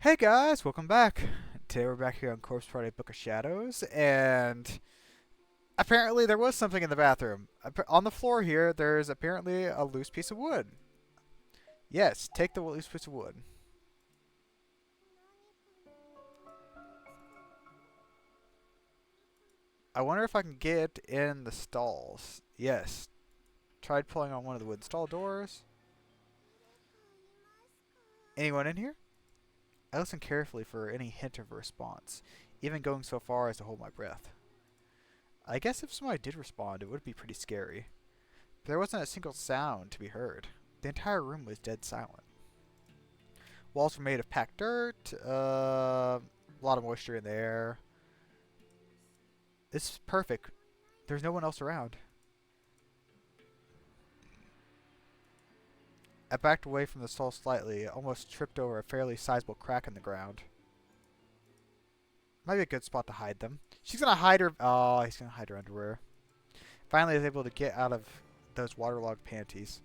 Hey guys, welcome back. Today we're back here on Corpse Party Book of Shadows, and apparently there was something in the bathroom. On the floor here, there's apparently a loose piece of wood. Yes, take the loose piece of wood. I wonder if I can get in the stalls. Yes. Tried pulling on one of the wooden stall doors. Anyone in here? I listened carefully for any hint of a response, even going so far as to hold my breath. I guess if somebody did respond, it would be pretty scary. But there wasn't a single sound to be heard. The entire room was dead silent. Walls were made of packed dirt, a lot of moisture in the air. This is perfect. There's no one else around. I backed away from the stall slightly, almost tripped over a fairly sizable crack in the ground. Might be a good spot to hide them. She's gonna hide her. Oh, he's gonna hide her underwear. Finally, I was able to get out of those waterlogged panties.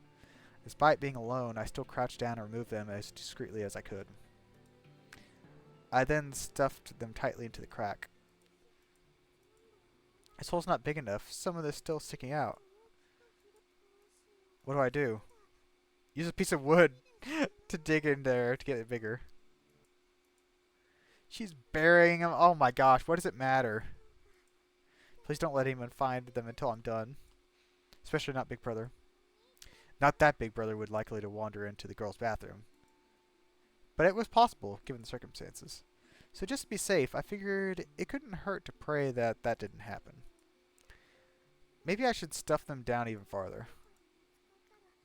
Despite being alone, I still crouched down and removed them as discreetly as I could. I then stuffed them tightly into the crack. This hole's not big enough. Some of this still sticking out. What do I do? Use a piece of wood to dig in there to get it bigger. She's burying them. Oh my gosh, what does it matter? Please don't let anyone find them until I'm done. Especially not Big Brother. Not that Big Brother would likely to wander into the girl's bathroom. But it was possible, given the circumstances. So just to be safe, I figured it couldn't hurt to pray that that didn't happen. Maybe I should stuff them down even farther.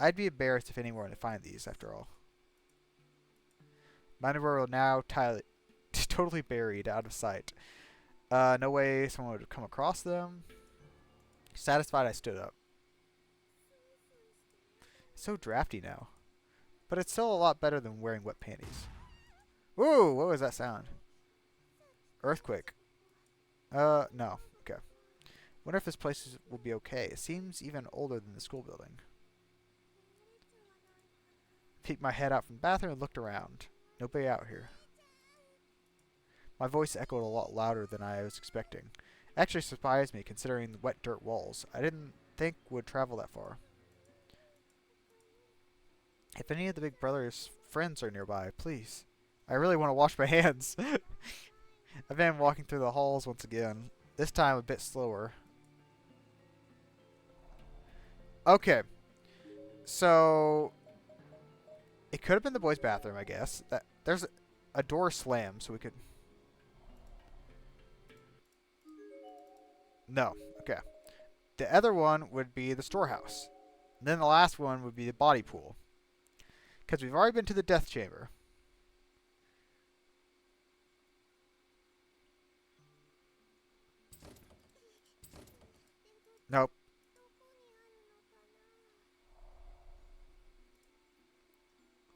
I'd be embarrassed if anyone were to find these, after all. My underwear were now totally buried, out of sight. No way someone would come across them. Satisfied, I stood up. It's so drafty now. But it's still a lot better than wearing wet panties. Whoa, what was that sound? Earthquake. No. Okay. Wonder if this place will be okay. It seems even older than the school building. Peeked my head out from the bathroom and looked around. Nobody out here. My voice echoed a lot louder than I was expecting. It actually surprised me, considering the wet dirt walls. I didn't think would travel that far. If any of the Big Brother's friends are nearby, please. I really want to wash my hands. I've been walking through the halls once again. This time a bit slower. Okay. So it could have been the boys' bathroom, I guess. There's a door slammed, so we could. No. Okay. The other one would be the storehouse. And then the last one would be the body pool. Because we've already been to the death chamber. Nope.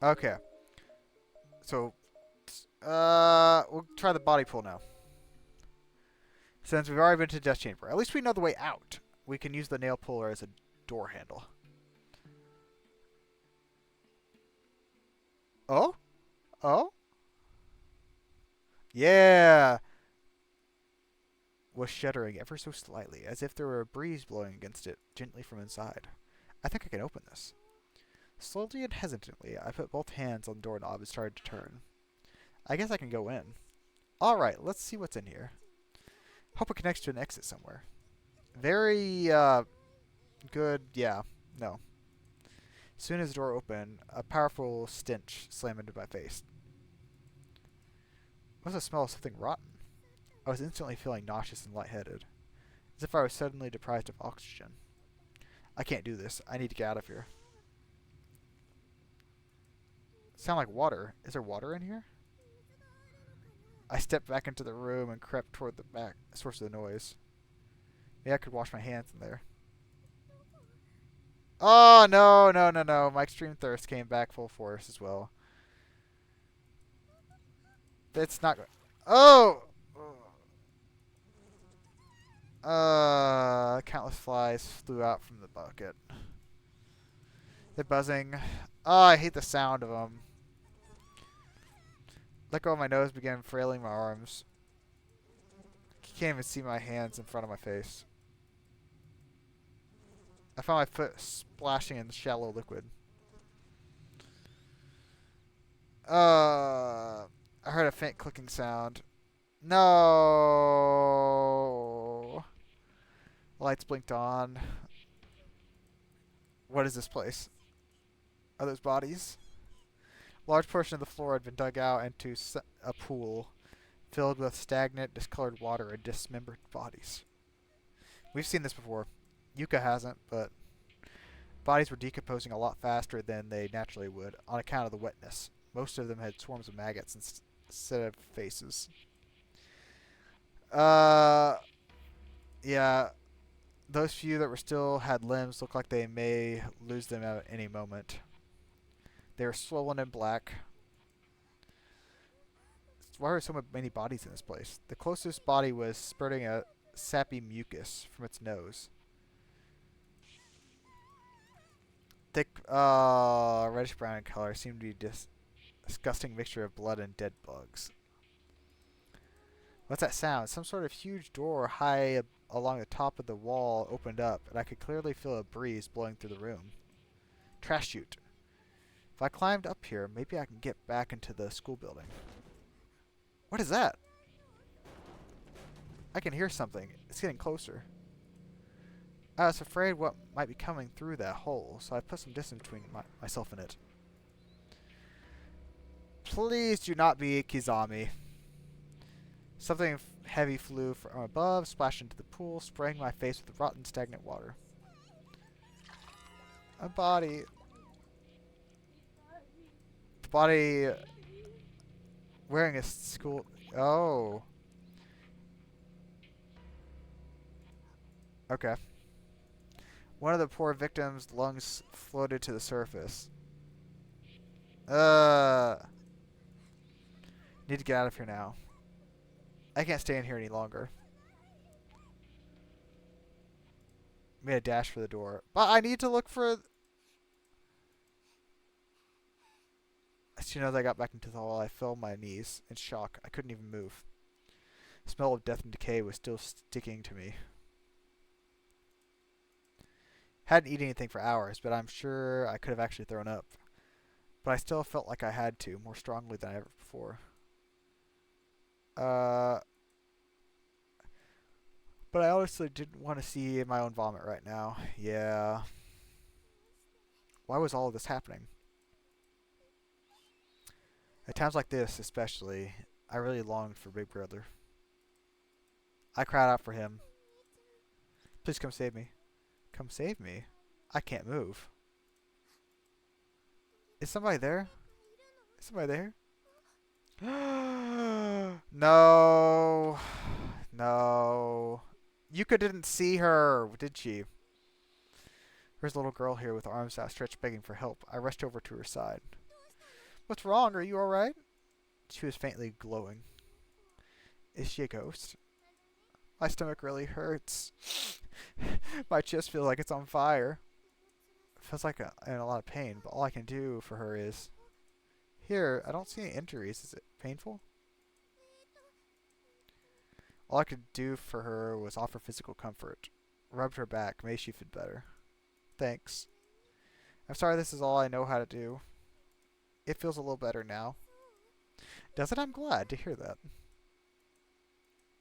Okay. So, we'll try the body pool now. Since we've already been to the death chamber, at least we know the way out. We can use the nail puller as a door handle. Oh? Oh? Yeah! Was shuddering ever so slightly, as if there were a breeze blowing against it gently from inside. I think I can open this. Slowly and hesitantly, I put both hands on the doorknob and started to turn. I guess I can go in. Alright, let's see what's in here. Hope it connects to an exit somewhere. Very, good, yeah, no. As soon as the door opened, a powerful stench slammed into my face. It was the smell of something rotten. I was instantly feeling nauseous and lightheaded, as if I was suddenly deprived of oxygen. I can't do this. I need to get out of here. Sound like water. Is there water in here? I stepped back into the room and crept toward the back source of the noise. Maybe I could wash my hands in there. Oh, no, no, no, no. My extreme thirst came back full force as well. It's not good. Oh! Countless flies flew out from the bucket. They're buzzing. Oh, I hate the sound of them. Let go of my nose, began frailing my arms. I can't even see my hands in front of my face. I found my foot splashing in shallow liquid. I heard a faint clicking sound. No. Lights blinked on. What is this place? Are those bodies? A large portion of the floor had been dug out into a pool filled with stagnant, discolored water and dismembered bodies. We've seen this before. Yuka hasn't, but bodies were decomposing a lot faster than they naturally would on account of the wetness. Most of them had swarms of maggots instead of faces. Yeah. Those few that were still had limbs looked like they may lose them at any moment. They were swollen and black. Why are so many bodies in this place? The closest body was spurting a sappy mucus from its nose. Thick, reddish-brown in color, seemed to be disgusting mixture of blood and dead bugs. What's that sound? Some sort of huge door high along the top of the wall opened up, and I could clearly feel a breeze blowing through the room. Trash chute. If I climbed up here, maybe I can get back into the school building. What is that? I can hear something. It's getting closer. I was afraid what might be coming through that hole, so I put some distance between myself and it. Please do not be Kizami. Something heavy flew from above, splashed into the pool, spraying my face with rotten, stagnant water. A body. The body wearing a school... Oh. Okay. One of the poor victim's lungs floated to the surface. Need to get out of here now. I can't stay in here any longer. Made a dash for the door. But I need to look for... As soon as I got back into the hall, I fell on my knees in shock. I couldn't even move. The smell of death and decay was still sticking to me. Hadn't eaten anything for hours, but I'm sure I could have actually thrown up. But I still felt like I had to, more strongly than ever before. But I honestly didn't want to see my own vomit right now. Yeah. Why was all of this happening? At times like this, especially, I really longed for Big Brother. I cried out for him. Please come save me. Come save me? I can't move. Is somebody there? Is somebody there? No. No. Yuka didn't see her, did she? There's a little girl here with arms outstretched begging for help. I rushed over to her side. What's wrong? Are you alright? She was faintly glowing. Is she a ghost? My stomach really hurts. My chest feels like it's on fire. It feels like I'm in a lot of pain, but all I can do for her is... Here, I don't see any injuries. Is it painful? All I could do for her was offer physical comfort. Rubbed her back, made she feel better. Thanks. I'm sorry this is all I know how to do. It feels a little better now. Does it? I'm glad to hear that.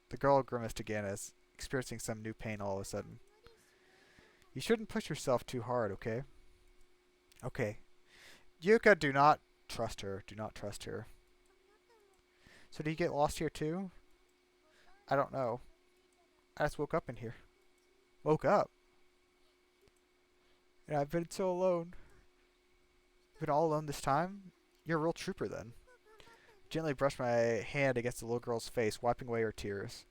The girl grimaced again as experiencing some new pain all of a sudden. You shouldn't push yourself too hard, okay? Okay. Yuka, do not trust her. Do not trust her. So do you get lost here too? I don't know. I just woke up in here. Woke up? And I've been so alone. Been all alone this time? You're a real trooper then. Gently brushed my hand against the little girl's face, wiping away her tears.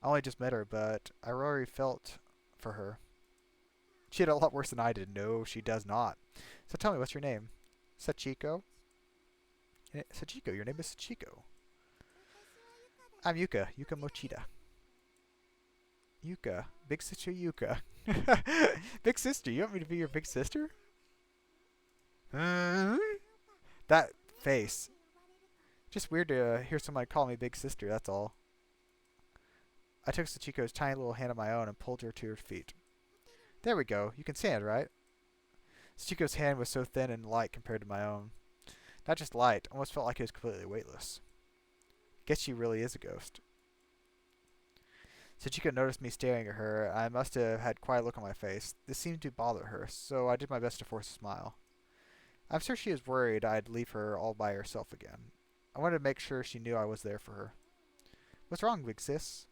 I only just met her, but I really felt for her. She had a lot worse than I did. No, she does not. So tell me, what's your name? Sachiko? Sachiko, your name is Sachiko. I'm Yuka. Yuka Mochida. Yuka. Big sister Yuka. Big sister? You want me to be your big sister? That face. Just weird to hear somebody call me big sister, that's all. I took Sachiko's tiny little hand in my own and pulled her to her feet. There we go. You can stand, right? Sachiko's hand was so thin and light compared to my own. Not just light, almost felt like it was completely weightless. Guess she really is a ghost. Sachiko noticed me staring at her. I must have had quite a look on my face. This seemed to bother her, so I did my best to force a smile. I'm sure she was worried I'd leave her all by herself again. I wanted to make sure she knew I was there for her. What's wrong, big sis?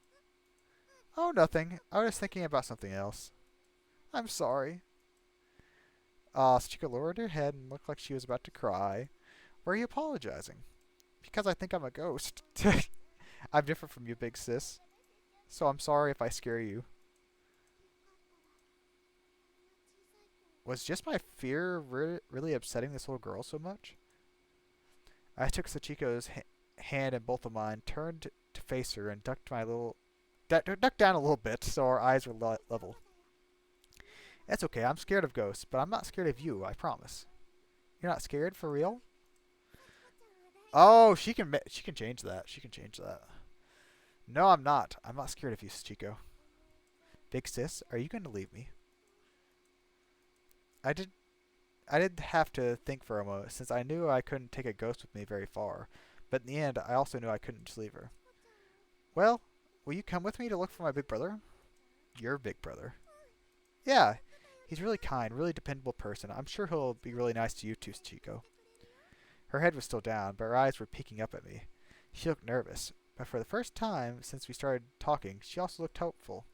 Oh, nothing. I was thinking about something else. I'm sorry. Sachiko lowered her head and looked like she was about to cry. Why are you apologizing? Because I think I'm a ghost. I'm different from you, big sis. So I'm sorry if I scare you. Was just my fear really upsetting this little girl so much? I took Sachiko's hand in both of mine, turned to face her, and ducked down a little bit so our eyes were level. That's okay, I'm scared of ghosts, but I'm not scared of you, I promise. You're not scared, for real? Oh, she can change that. She can change that. No, I'm not. I'm not scared of you, Sachiko. Big sis, are you going to leave me? I did have to think for a moment, since I knew I couldn't take a ghost with me very far. But in the end, I also knew I couldn't just leave her. Well, will you come with me to look for my big brother? Your big brother? Yeah, he's really kind, really dependable person. I'm sure he'll be really nice to you too, Sachiko. Her head was still down, but her eyes were peeking up at me. She looked nervous, but for the first time since we started talking, she also looked hopeful.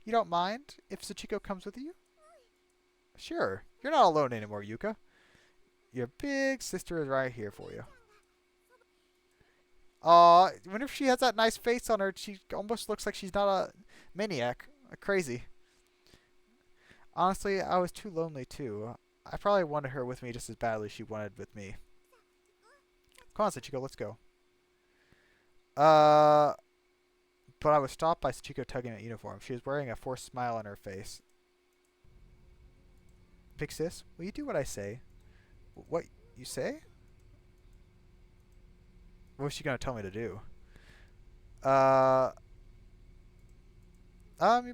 You don't mind if Sachiko comes with you? Sure. You're not alone anymore, Yuka. Your big sister is right here for you. Aw, whenever she has that nice face on her, she almost looks like she's not a maniac. Crazy. Honestly, I was too lonely too. I probably wanted her with me just as badly as she wanted with me. Come on, Sachiko, let's go. But I was stopped by Sachiko tugging at uniform. She was wearing a forced smile on her face. Big sis, will you do what I say? What you say? What was she gonna tell me to do? Your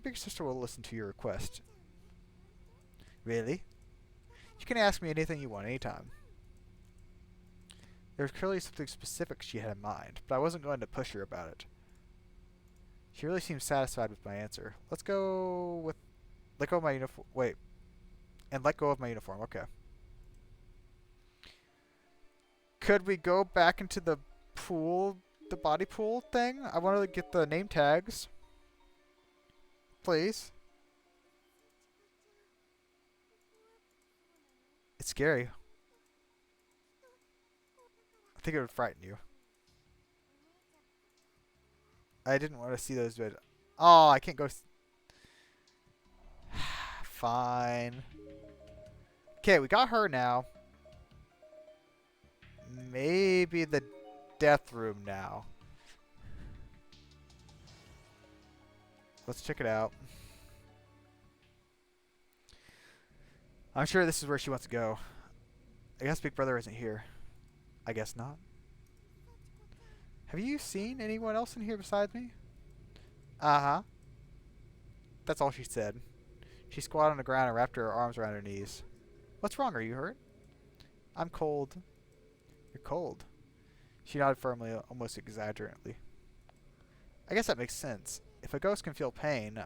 big sister will listen to your request. Really? You can ask me anything you want anytime. There was clearly something specific she had in mind, but I wasn't going to push her about it. She really seemed satisfied with my answer. Let go of my uniform. Wait. And let go of my uniform. Okay. Could we go back into the pool, the body pool thing? I wanted to get the name tags. Please. It's scary. I think it would frighten you. I didn't want to see those, but... Oh, I can't go... Fine. Okay, we got her now. Maybe the death room now. Let's check it out. I'm sure this is where she wants to go. I guess Big Brother isn't here. I guess not. Have you seen anyone else in here besides me? Uh-huh. That's all she said. She squatted on the ground and wrapped her arms around her knees. What's wrong? Are you hurt? I'm cold. You're cold. She nodded firmly, almost exaggerately. I guess that makes sense. If a ghost can feel pain,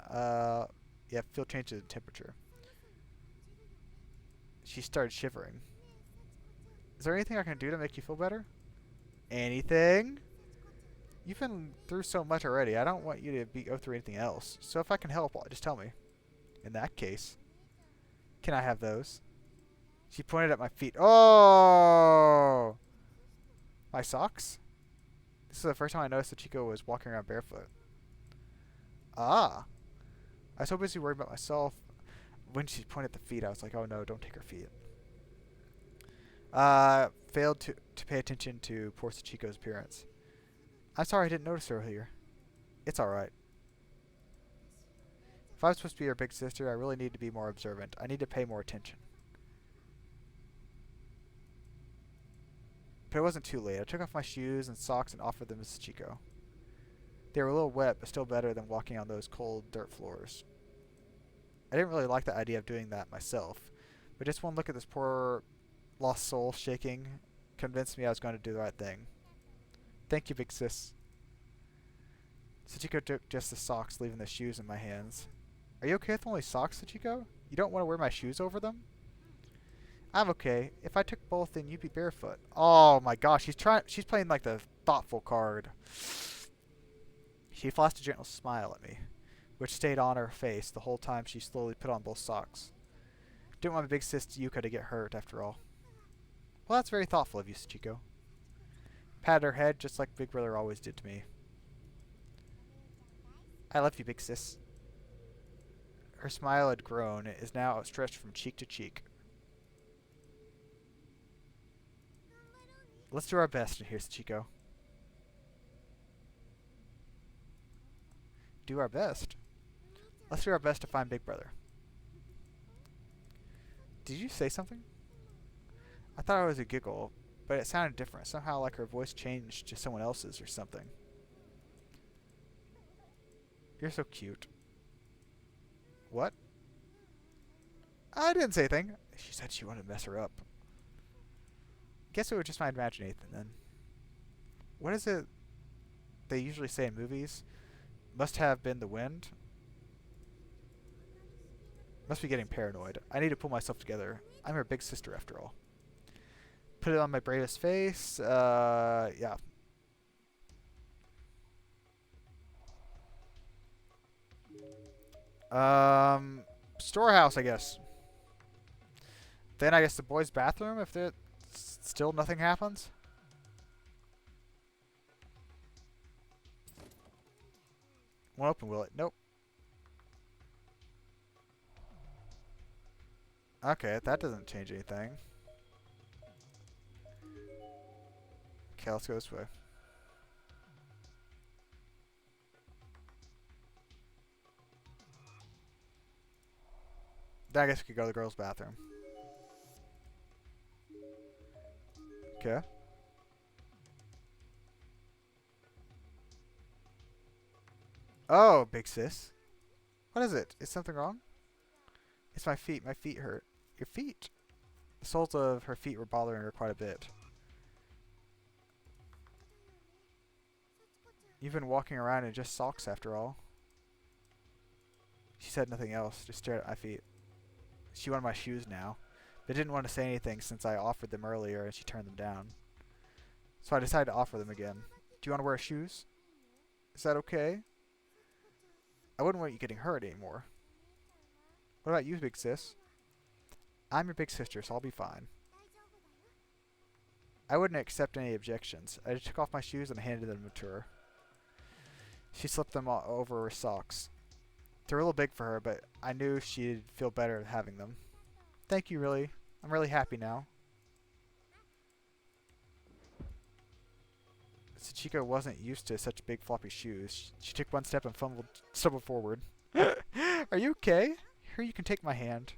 feel changes in temperature. She started shivering. Is there anything I can do to make you feel better? Anything? You've been through so much already. I don't want you to go through anything else. So if I can help, just tell me. In that case, can I have those? She pointed at my feet. Oh! My socks? This is the first time I noticed that Chico was walking around barefoot. Ah. I was so busy worried about myself. When she pointed at the feet, I was like, oh no, don't take her feet. Failed to pay attention to poor Sachiko's appearance. I'm sorry I didn't notice her earlier. It's alright. If I'm supposed to be your big sister, I really need to be more observant. I need to pay more attention. But it wasn't too late. I took off my shoes and socks and offered them to Sachiko. They were a little wet, but still better than walking on those cold dirt floors. I didn't really like the idea of doing that myself, but just one look at this poor lost soul shaking convinced me I was going to do the right thing. Thank you, big sis. Sachiko took just the socks, leaving the shoes in my hands. Are you okay with only socks, Sachiko? You don't want to wear my shoes over them? I'm okay. If I took both, then you'd be barefoot. Oh my gosh, she's playing like the thoughtful card. She flashed a gentle smile at me, which stayed on her face the whole time she slowly put on both socks. Didn't want my big sis Yuka to get hurt, after all. Well, that's very thoughtful of you, Sachiko. Patted her head just like Big Brother always did to me. I love you, big sis. Her smile had grown. It is now outstretched from cheek to cheek. Let's do our best in here, Sachiko. Do our best? Let's do our best to find Big Brother. Did you say something? I thought it was a giggle, but it sounded different. Somehow like her voice changed to someone else's or something. You're so cute. What? I didn't say a thing. She said she wanted to mess her up. Guess it was just my imagination then. What is it they usually say in movies? Must have been the wind? Must be getting paranoid. I need to pull myself together. I'm her big sister after all. Put it on my bravest face. Yeah. Storehouse, I guess. Then I guess the boys' bathroom if still nothing happens. Won't open, will it? Nope. Okay, that doesn't change anything. Okay, let's go this way. Then I guess we could go to the girls' bathroom. Okay. Oh, big sis. What is it? Is something wrong? It's my feet. My feet hurt. Your feet? The soles of her feet were bothering her quite a bit. You've been walking around in just socks after all. She said nothing else, just stared at my feet. She wanted my shoes now, but didn't want to say anything since I offered them earlier and she turned them down. So I decided to offer them again. Do you want to wear shoes? Is that okay? I wouldn't want you getting hurt anymore. What about you, big sis? I'm your big sister, so I'll be fine. I wouldn't accept any objections. I just took off my shoes and handed them to her. She slipped them over her socks. They're a little big for her, but I knew she'd feel better having them. Thank you, really. I'm really happy now. Sachiko wasn't used to such big floppy shoes. She took one step and stumbled forward. Are you okay? Here, you can take my hand.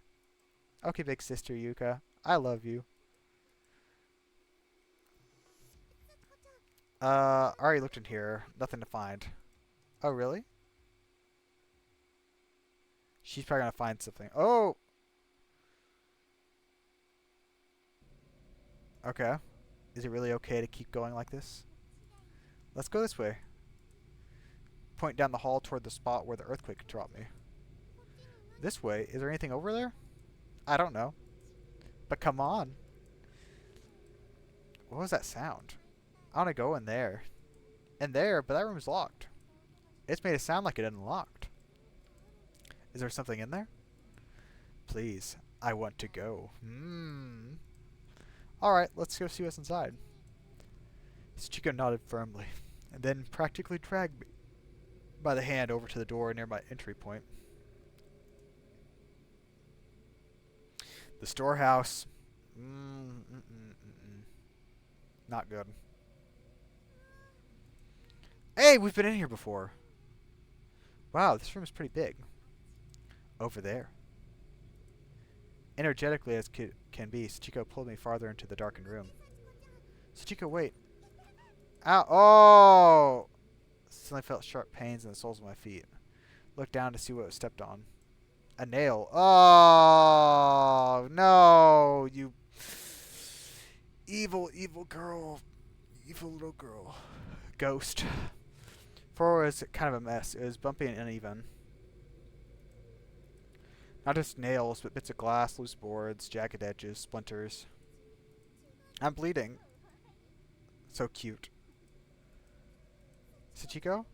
Okay, big sister Yuka. I love you. I already looked in here. Nothing to find. Oh, really? She's probably gonna find something. Oh! Okay. Is it really okay to keep going like this? Let's go this way. Point down the hall toward the spot where the earthquake dropped me. This way? Is there anything over there? I don't know. But come on. What was that sound? I want to go in there. In there, but that room's locked. It's made it sound like it unlocked. Is there something in there? Please, I want to go. Alright, let's go see what's inside. Sachiko nodded firmly, and then practically dragged me by the hand over to the door near my entry point. The storehouse. Not good. Hey, we've been in here before. Wow, this room is pretty big. Over there. Energetically as can be, Sachiko pulled me farther into the darkened room. Sachiko, wait. Ow. Oh! Suddenly felt sharp pains in the soles of my feet. Looked down to see what was stepped on. A nail. Oh, no! You evil, evil girl. Evil little girl. Ghost. Floor was kind of a mess. It was bumpy and uneven. Not just nails, but bits of glass, loose boards, jagged edges, splinters. I'm bleeding. So cute. Sachiko?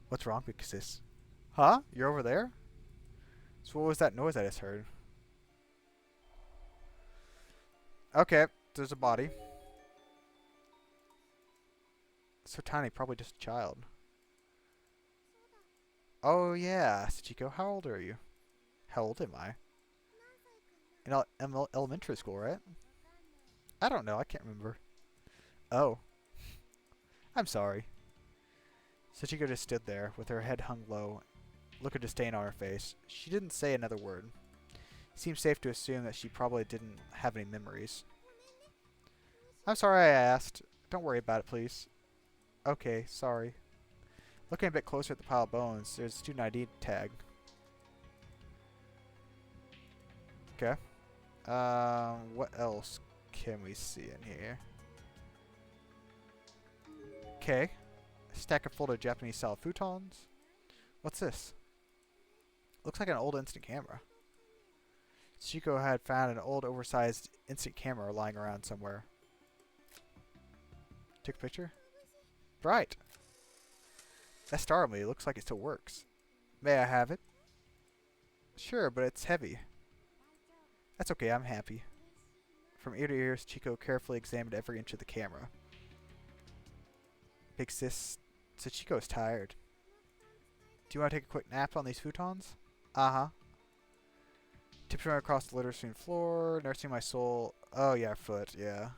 What's wrong, Big Sis? Huh? You're over there? So what was that noise I just heard? Okay, there's a body. So tiny, probably just a child. Oh yeah, Sachiko, how old are you? How old am I? In elementary school, right? I don't know, I can't remember. Oh. I'm sorry. Sachiko just stood there, with her head hung low, look of disdain on her face. She didn't say another word. It seemed safe to assume that she probably didn't have any memories. I'm sorry I asked. Don't worry about it, please. Okay, sorry. Looking a bit closer at the pile of bones, there's a student ID tag. Okay. What else can we see in here? Okay. A stack of folded Japanese-style futons. What's this? Looks like an old instant camera. Chico had found an old, oversized instant camera lying around somewhere. Took a picture? Bright. That startled me. It looks like it still works. May I have it? Sure, but it's heavy. That's okay, I'm happy. From ear to ear, Chico carefully examined every inch of the camera. Big Sis said Chico's tired. Do you want to take a quick nap on these futons? Uh-huh. Tiptoeing across the litter-strewn floor, nursing my soul. Oh yeah, foot, yeah.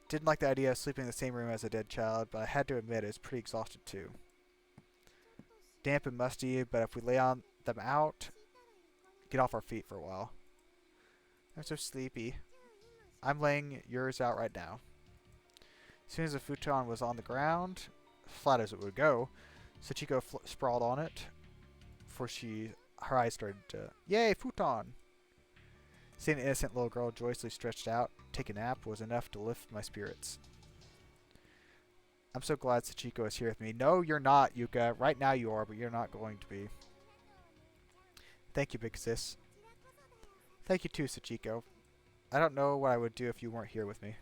Didn't like the idea of sleeping in the same room as a dead child, but I had to admit it was pretty exhausted too. Damp and musty, but if we lay on them out, get off our feet for a while. I'm so sleepy. I'm laying yours out right now. As soon as the futon was on the ground, flat as it would go, Sachiko sprawled on it, before her eyes started to, yay, futon! Seeing an innocent little girl joyously stretched out, take a nap, was enough to lift my spirits. I'm so glad Sachiko is here with me. No, you're not, Yuka. Right now you are, but you're not going to be. Thank you, Big Sis. Thank you too, Sachiko. I don't know what I would do if you weren't here with me.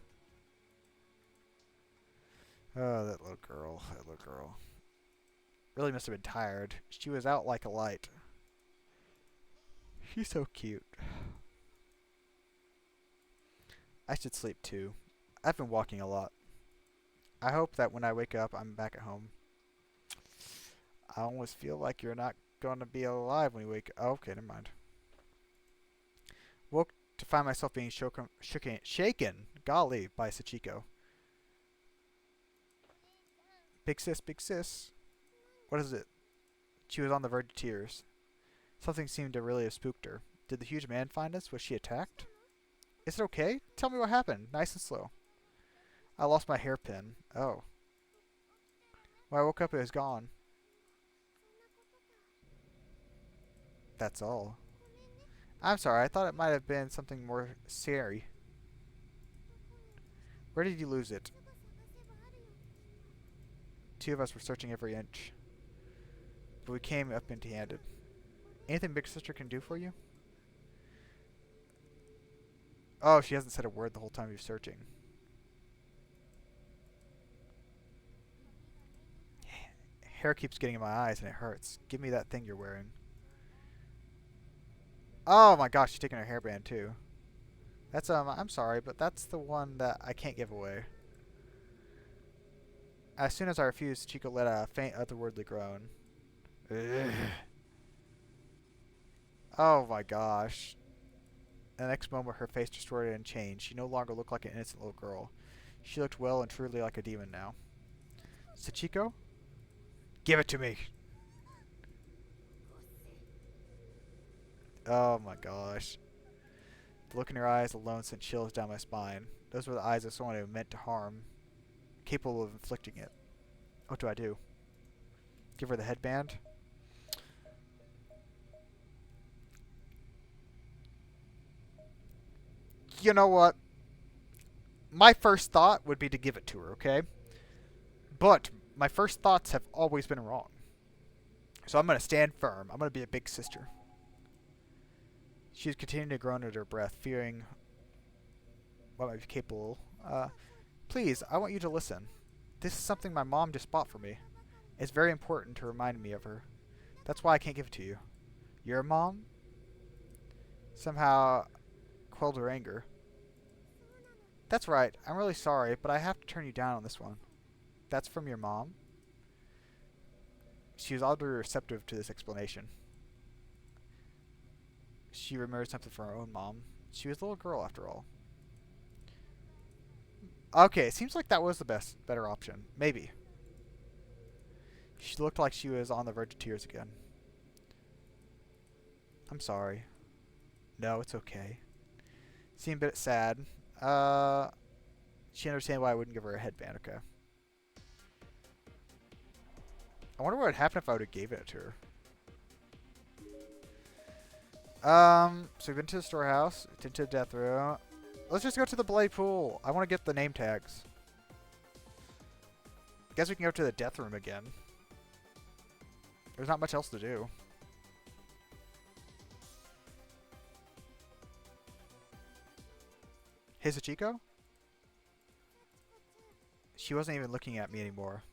Oh, that little girl. That little girl. Really must have been tired. She was out like a light. She's so cute. I should sleep too. I've been walking a lot. I hope that when I wake up, I'm back at home. I almost feel like you're not going to be alive when you wake up. Oh, okay, never mind. Woke to find myself being shaken, golly, by Sachiko. Big Sis, Big Sis. What is it? She was on the verge of tears. Something seemed to really have spooked her. Did the huge man find us? Was she attacked? Is it okay? Tell me what happened. Nice and slow. I lost my hairpin. Oh. When I woke up, it was gone. That's all. I'm sorry. I thought it might have been something more scary. Where did you lose it? Two of us were searching every inch. But we came up empty-handed. Anything Big Sister can do for you? Oh, she hasn't said a word the whole time you're searching. Hair keeps getting in my eyes and it hurts. Give me that thing you're wearing. Oh my gosh, she's taking her hairband too. That's, I'm sorry, but that's the one that I can't give away. As soon as I refused, Chico let a faint otherworldly groan. Ugh. Oh my gosh. The next moment, her face distorted and changed. She no longer looked like an innocent little girl. She looked well and truly like a demon now. Sachiko? Give it to me! Oh my gosh. The look in her eyes alone sent chills down my spine. Those were the eyes of someone who meant to harm, capable of inflicting it. What do I do? Give her the headband? You know what? My first thought would be to give it to her, okay? But my first thoughts have always been wrong. So I'm going to stand firm. I'm going to be a big sister. She was continuing to groan under her breath, fearing what might be capable. Please, I want you to listen. This is something my mom just bought for me. It's very important to remind me of her. That's why I can't give it to you. Your mom? Somehow quelled her anger. That's right. I'm really sorry, but I have to turn you down on this one. That's from your mom? She was oddly receptive to this explanation. She remembered something from her own mom. She was a little girl, after all. Okay, it seems like that was the better option. Maybe. She looked like she was on the verge of tears again. I'm sorry. No, it's okay. Seemed a bit sad. She understand why I wouldn't give her a headband, okay. I wonder what would happen if I would have gave it to her. So we've been to the storehouse, into the death room. Let's just go to the bloody pool. I want to get the name tags. Guess we can go to the death room again. There's not much else to do. Hey, Sachiko? She wasn't even looking at me anymore.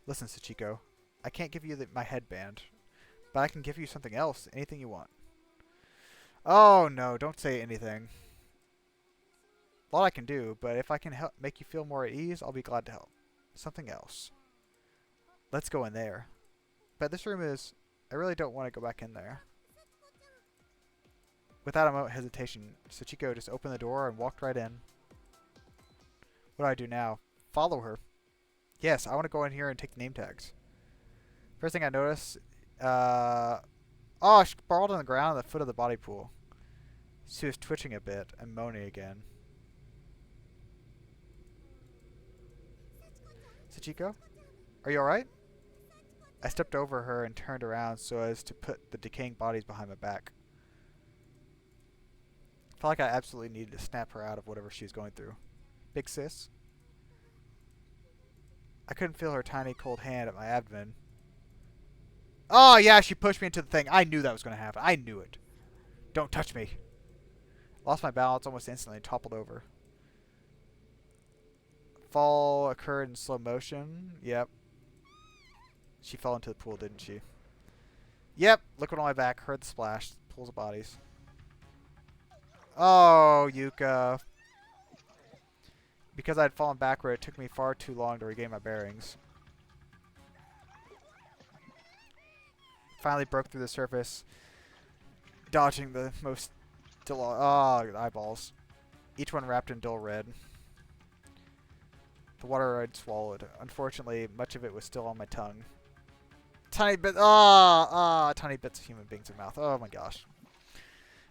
Listen, Sachiko. I can't give you my headband. But I can give you something else. Anything you want. Oh, no. Don't say anything. A lot I can do, but if I can help make you feel more at ease, I'll be glad to help. Something else. Let's go in there. But this room is... I really don't want to go back in there. Without a moment of hesitation, Sachiko just opened the door and walked right in. What do I do now? Follow her. Yes, I want to go in here and take the name tags. First thing I notice... oh, she sprawled on the ground at the foot of the body pool. She was twitching a bit and moaning again. Sachiko? Are you alright? I stepped over her and turned around so as to put the decaying bodies behind my back. I felt like I absolutely needed to snap her out of whatever she was going through. Big sis? I couldn't feel her tiny cold hand at my abdomen. Oh yeah, she pushed me into the thing. I knew that was going to happen. I knew it. Don't touch me. Lost my balance almost instantly and toppled over. Fall occurred in slow motion. Yep. She fell into the pool, didn't she? Yep. Liquid on my back. Heard the splash. Pools of bodies. Oh, Yuka. Because I had fallen backward, it took me far too long to regain my bearings. Finally broke through the surface, dodging the most eyeballs. Each one wrapped in dull red. The water I'd swallowed. Unfortunately, much of it was still on my tongue. Tiny bits of human beings in my mouth. Oh my gosh.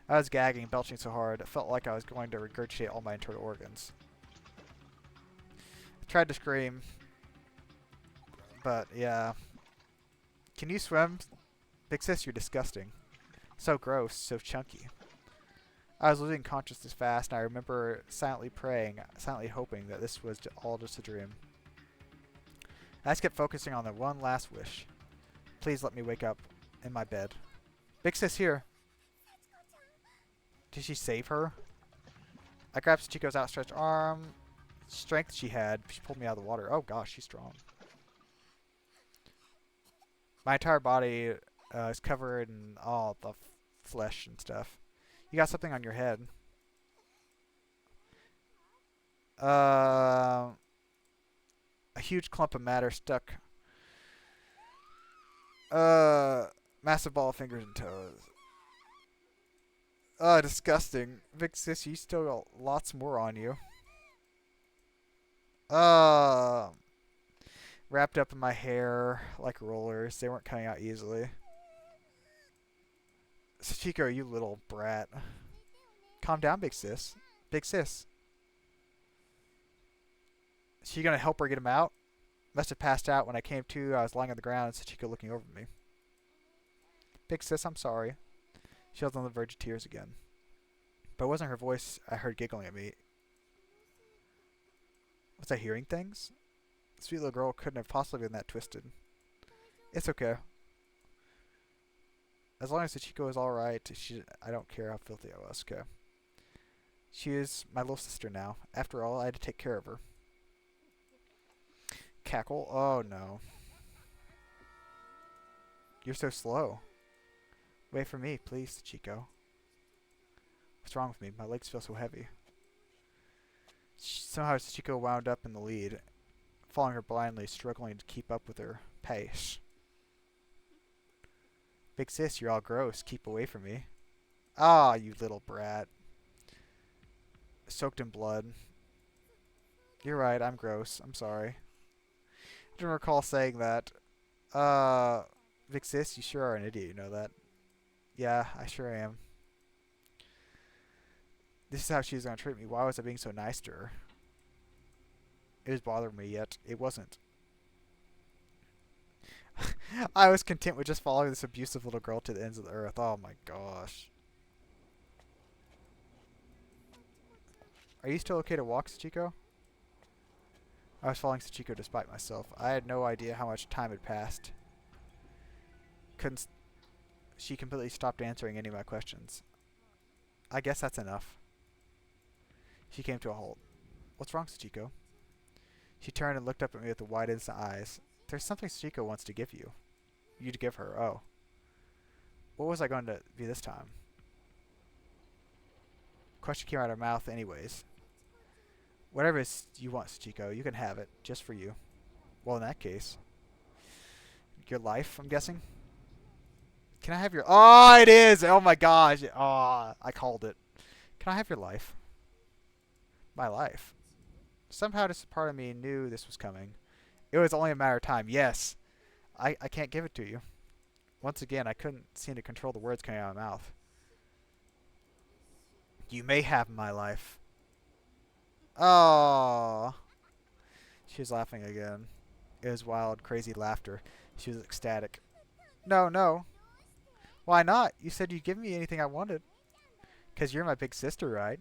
I was gagging and belching so hard, it felt like I was going to regurgitate all my internal organs. I tried to scream, but yeah. Can you swim? Big sis, you're disgusting. So gross, so chunky. I was losing consciousness fast, and I remember silently praying, silently hoping that this was all just a dream. I just kept focusing on the one last wish. Please let me wake up in my bed. Big sis here. Did she save her? I grabbed Chico's outstretched arm. Strength she had. She pulled me out of the water. Oh gosh, she's strong. My entire body is covered in all the flesh and stuff. You got something on your head. A huge clump of matter stuck. Massive ball of fingers and toes. Disgusting. Big sis, you still got lots more on you. Wrapped up in my hair like rollers. They weren't coming out easily. Sachiko, you little brat. Calm down, big sis. Big sis. Is she gonna help her get him out? Must have passed out when I came to. I was lying on the ground and Sachiko looking over me. Big sis, I'm sorry. She was on the verge of tears again. But it wasn't her voice I heard giggling at me. Was I hearing things? The sweet little girl couldn't have possibly been that twisted. It's okay. As long as Sachiko is alright, I don't care how filthy I was, okay? She is my little sister now. After all, I had to take care of her. Cackle? Oh no. You're so slow. Wait for me, please, Sachiko. What's wrong with me? My legs feel so heavy. Somehow Sachiko wound up in the lead, following her blindly, struggling to keep up with her pace. Big sis, you're all gross. Keep away from me. Ah, you little brat. Soaked in blood. You're right, I'm gross. I'm sorry. I don't recall saying that. Big sis, you sure are an idiot, you know that? Yeah, I sure am. This is how she was going to treat me. Why was I being so nice to her? It was bothering me, yet it wasn't. I was content with just following this abusive little girl to the ends of the earth. Oh my gosh. Are you still okay to walk, Sachiko? I was following Sachiko despite myself. I had no idea how much time had passed. She completely stopped answering any of my questions. I guess that's enough. She came to a halt. What's wrong, Sachiko? She turned and looked up at me with the wide innocent eyes. There's something Sachiko wants to give you. You to give her, oh. What was I going to be this time? Question came out of her mouth anyways. Whatever it is you want, Sachiko, you can have it, just for you. Well, in that case. Your life, I'm guessing? Can I have your... Oh, it is! Oh my gosh! Oh, I called it. Can I have your life? My life? Somehow this part of me knew this was coming. It was only a matter of time. Yes! I can't give it to you. Once again, I couldn't seem to control the words coming out of my mouth. You may have my life. Oh. She was laughing again. It was wild, crazy laughter. She was ecstatic. No, no. Why not? You said you'd give me anything I wanted. 'Cause you're my big sister, right?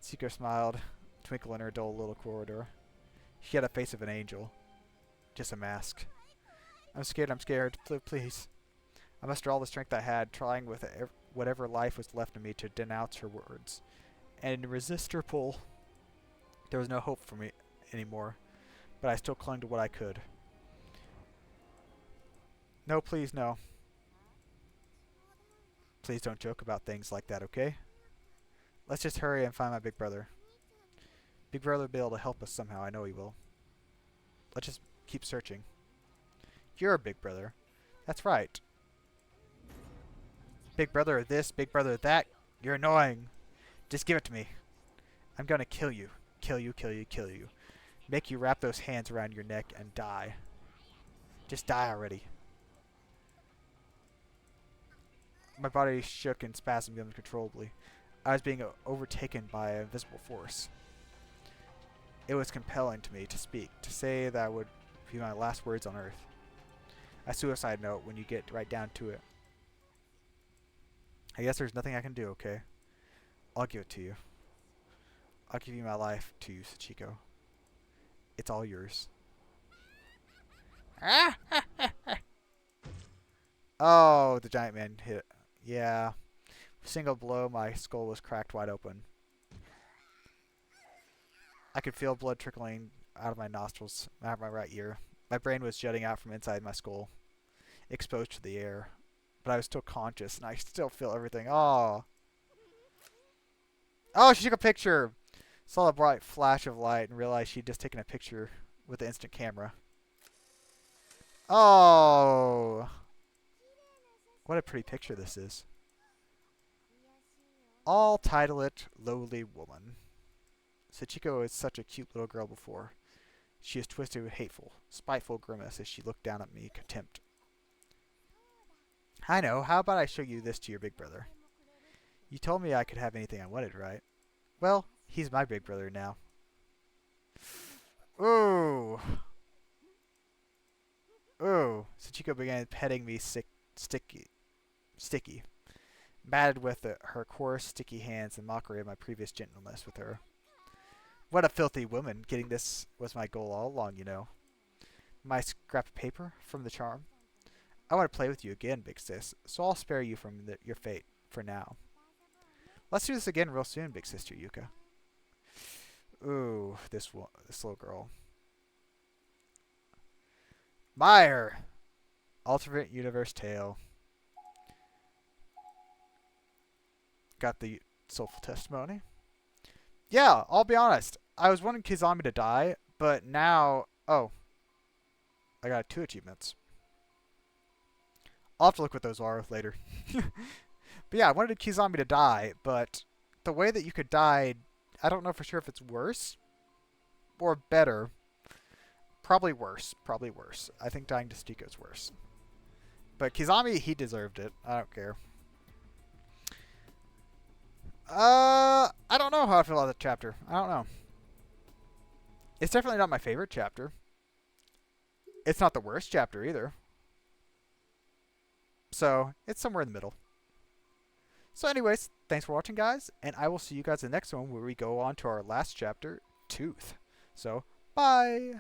Sachiko smiled, twinkle in her dull little corridor. She had a face of an angel. Just a mask. I'm scared. Please. I mustered all the strength I had, trying with whatever life was left in me to denounce her words, and resist her pull. There was no hope for me anymore, but I still clung to what I could. No, please, no. Please don't joke about things like that, okay? Let's just hurry and find my big brother. Big brother will be able to help us somehow, I know he will. Let's just keep searching. You're a big brother. That's right. Big brother this, big brother that. You're annoying. Just give it to me. I'm gonna kill you. Kill you. Make you wrap those hands around your neck and die. Just die already. My body shook and spasmed uncontrollably. I was being overtaken by an invisible force. It was compelling to me to speak, to say that would be my last words on earth. A suicide note when you get right down to it. I guess there's nothing I can do, okay? I'll give it to you. I'll give you my life to you, Sachiko. It's all yours. Oh, the giant man hit. Yeah. With a single blow, my skull was cracked wide open. I could feel blood trickling out of my nostrils, out of my right ear. My brain was jutting out from inside my skull, exposed to the air. But I was still conscious, and I still feel everything. Oh. Oh, she took a picture. Saw a bright flash of light and realized she'd just taken a picture with the instant camera. Oh. What a pretty picture this is. I'll title it Lowly Woman. Sachiko is such a cute little girl before. She is twisted with hateful, spiteful grimace as she looked down at me in contempt. I know. How about I show you this to your big brother? You told me I could have anything I wanted, right? Well, he's my big brother now. Ooh. Ooh. Sachiko began petting me sticky. Mad with her coarse, sticky hands and mockery of my previous gentleness with her. What a filthy woman. Getting this was my goal all along, you know. My scrap of paper from the charm. I want to play with you again, big sis, so I'll spare you from your fate for now. Let's do this again real soon, big sister Yuka. Ooh, this little girl. Meyer! Alternate universe tale. Got the soulful testimony. Yeah, I'll be honest. I was wanting Kizami to die, but now... Oh. I got 2 achievements. I'll have to look what those are later. But yeah, I wanted Kizami to die, but the way that you could die, I don't know for sure if it's worse or better. Probably worse. Probably worse. I think dying to Stiko is worse. But Kizami, he deserved it. I don't care. I don't know how I feel about that chapter. I don't know. It's definitely not my favorite chapter. It's not the worst chapter either. So, it's somewhere in the middle. So anyways, thanks for watching, guys, and I will see you guys in the next one where we go on to our last chapter, Tooth. So, bye!